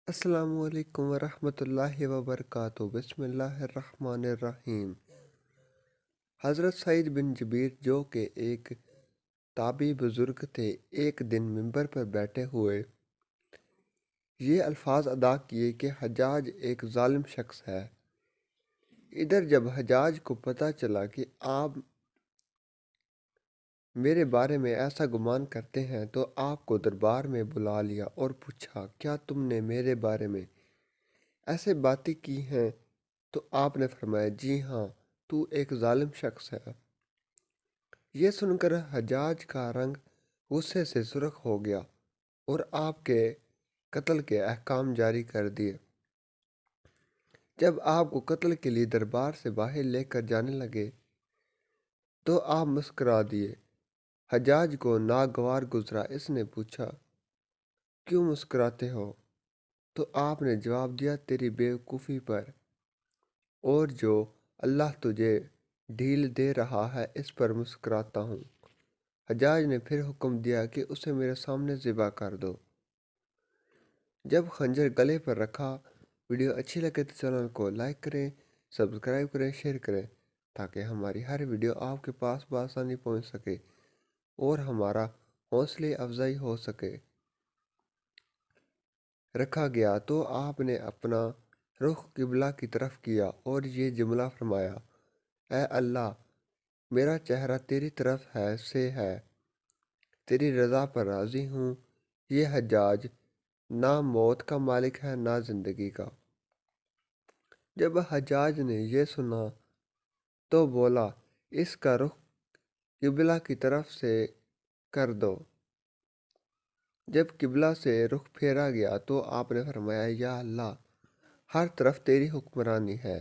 السلام علیکم ورحمۃ اللہ وبرکاتہ۔ بسم اللہ الرحمن الرحیم۔ حضرت سعید بن جبیر جو کہ ایک تابعی بزرگ تھے، ایک دن منبر پر بیٹھے ہوئے یہ الفاظ ادا کیے کہ حجاج ایک ظالم شخص ہے۔ ادھر جب حجاج کو پتہ چلا کہ آپ میرے بارے میں ایسا گمان کرتے ہیں تو آپ کو دربار میں بلا لیا اور پوچھا، کیا تم نے میرے بارے میں ایسے باتیں کی ہیں؟ تو آپ نے فرمایا، جی ہاں، تو ایک ظالم شخص ہے۔ یہ سن کر حجاج کا رنگ غصے سے سرخ ہو گیا اور آپ کے قتل کے احکام جاری کر دیے۔ جب آپ کو قتل کے لیے دربار سے باہر لے کر جانے لگے تو آپ مسکرا دیے۔ حجاج کو ناگوار گزرا۔ اس نے پوچھا، کیوں مسکراتے ہو؟ تو آپ نے جواب دیا، تیری بیوقوفی پر، اور جو اللہ تجھے ڈھیل دے رہا ہے اس پر مسکراتا ہوں۔ حجاج نے پھر حکم دیا کہ اسے میرے سامنے ذبح کر دو۔ جب خنجر گلے پر رکھا۔ ویڈیو اچھی لگے تو چینل کو لائک کریں، سبسکرائب کریں، شیئر کریں تاکہ ہماری ہر ویڈیو آپ کے پاس بآسانی پہنچ سکے اور ہمارا حوصلہ افزائی ہو سکے۔ رکھا گیا تو آپ نے اپنا رخ قبلہ کی طرف کیا اور یہ جملہ فرمایا، اے اللہ، میرا چہرہ تیری طرف ہے، تیری رضا پر راضی ہوں۔ یہ حجاج نہ موت کا مالک ہے نہ زندگی کا۔ جب حجاج نے یہ سنا تو بولا، اس کا رخ قبلہ کی طرف سے کر دو۔ جب قبلہ سے رخ پھیرا گیا تو آپ نے فرمایا، یا اللہ، ہر طرف تیری حکمرانی ہے،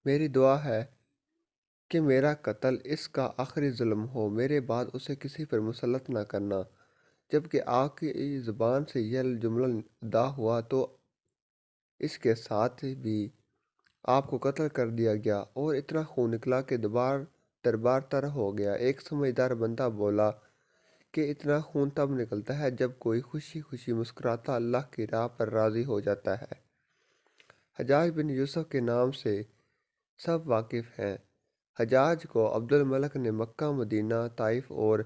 میری دعا ہے کہ میرا قتل اس کا آخری ظلم ہو، میرے بعد اسے کسی پر مسلط نہ کرنا۔ جبکہ آپ کی زبان سے یہ جملہ ادا ہوا تو اس کے ساتھ بھی آپ کو قتل کر دیا گیا اور اتنا خون نکلا کہ دربار تر ہو گیا۔ ایک سمجھدار بندہ بولا کہ اتنا خون تب نکلتا ہے جب کوئی خوشی خوشی مسکراتا اللہ کی راہ پر راضی ہو جاتا ہے۔ حجاج بن یوسف کے نام سے سب واقف ہیں۔ حجاج کو عبد الملک نے مکہ، مدینہ، طائف اور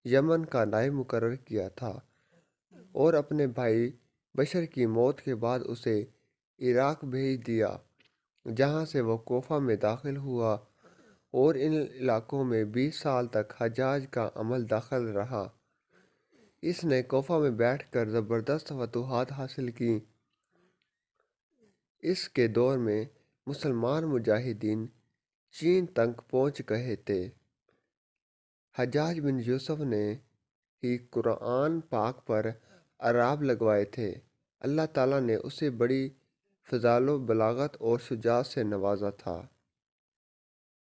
یمن کا نائب مقرر کیا تھا اور اپنے بھائی بشر کی موت کے بعد اسے عراق بھیج دیا، جہاں سے وہ کوفہ میں داخل ہوا اور ان علاقوں میں 20 سال تک حجاج کا عمل دخل رہا۔ اس نے کوفہ میں بیٹھ کر زبردست فتوحات حاصل کی۔ اس کے دور میں مسلمان مجاہدین چین تک پہنچ گئے تھے۔ حجاج بن یوسف نے ہی قرآن پاک پر اعراب لگوائے تھے۔ اللہ تعالیٰ نے اسے بڑی فضل و بلاغت اور شجاعت سے نوازا تھا۔